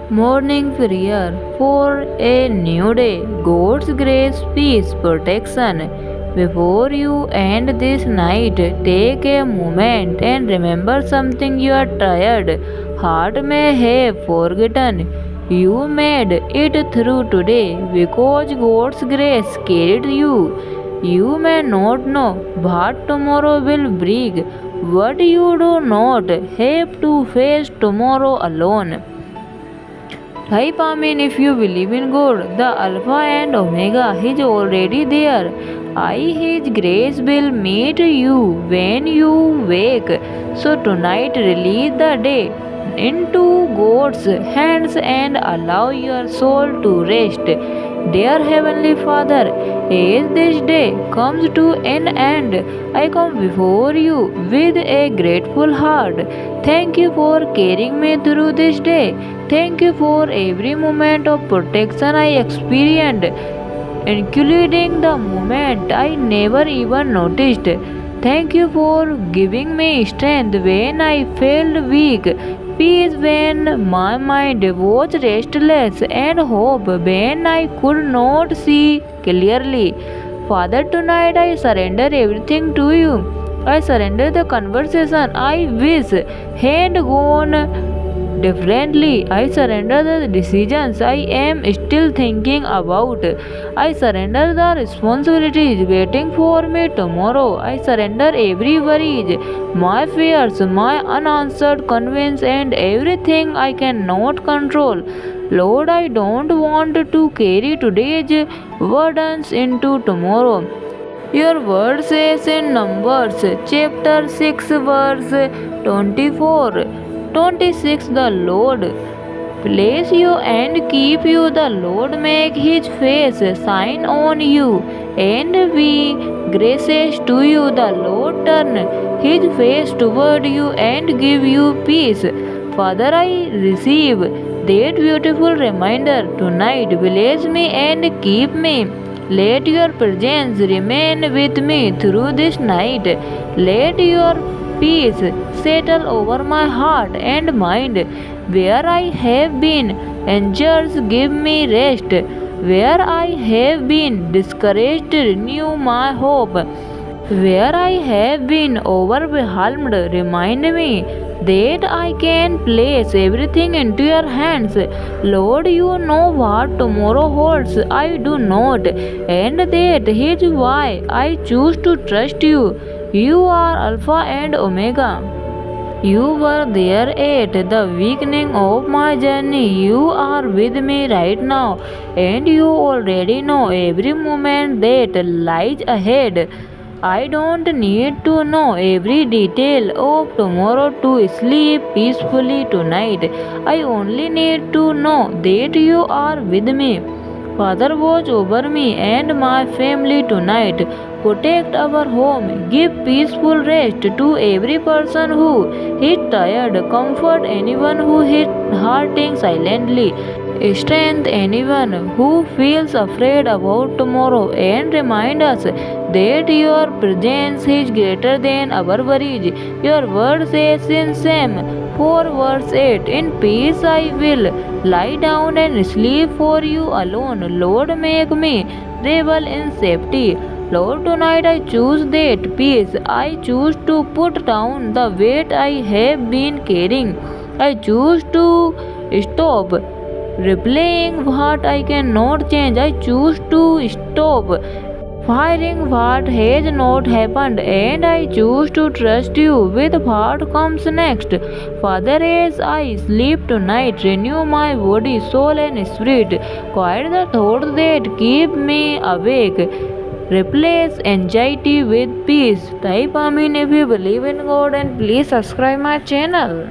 Morning prayer for a new day. God's grace, peace, protection. Before you end this night, take a moment and remember something your tired heart may have forgotten. You made it through today because God's grace carried you. You may not know what tomorrow will bring, but you do not have to face tomorrow alone. Type Amen if you believe in God, the Alpha and Omega. He is already there. His grace will meet you when you wake. So tonight, release the day into God's hands and allow your soul to rest. Dear Heavenly Father, as this day comes to an end, I come before you with a grateful heart. Thank you for carrying me through this day. Thank you for every moment of protection I experienced, including the moment I never even noticed. Thank you for giving me strength when I felt weak, peace when my mind was restless, and hope when I could not see clearly. Father, tonight I surrender everything to you. I surrender the conversation I wish had gone differently. I surrender the decisions I am still thinking about. I surrender the responsibilities waiting for me tomorrow. I surrender every worry, my fears, my unanswered concerns, and everything I cannot control. Lord, I don't want to carry today's burdens into tomorrow. Your word says in Numbers chapter 6 verse 24 26, the Lord bless you and keep you. The Lord make his face shine on you and be gracious to you. The Lord turn his face toward you and give you peace. Father, I receive that beautiful reminder tonight. Bless me and keep me. Let your presence remain with me through this night. Let your peace settle over my heart and mind. Where I have been angels, give me rest. Where I have been discouraged, renew my hope. Where I have been overwhelmed, remind me that I can place everything into your hands. Lord, you know what tomorrow holds. I do not, and that is why I choose to trust you. You are Alpha and Omega. You were there at the beginning of my journey. You are with me right now, and you already know every moment that lies ahead. I don't need to know every detail of tomorrow to sleep peacefully tonight. I only need to know that you are with me. Father, watch over me and my family tonight. Protect our home. Give peaceful rest to every person who is tired. Comfort anyone who is hurting silently. Strengthen anyone who feels afraid about tomorrow, and remind us that your presence is greater than our worries. Your word says in Psalm 4 verse 8, in peace I will lie down and sleep, for you alone, Lord, make me revel in safety. Lord, tonight I choose that peace. I choose to put down the weight I have been carrying. I choose to stop replaying what I cannot change. I choose to stop firing what has not happened, and I choose to trust you with what comes next. Father, as I sleep tonight, renew my body, soul, and spirit. Quiet the thoughts that keep me awake. Replace anxiety with peace. Type Amen if you believe in God, and please subscribe my channel.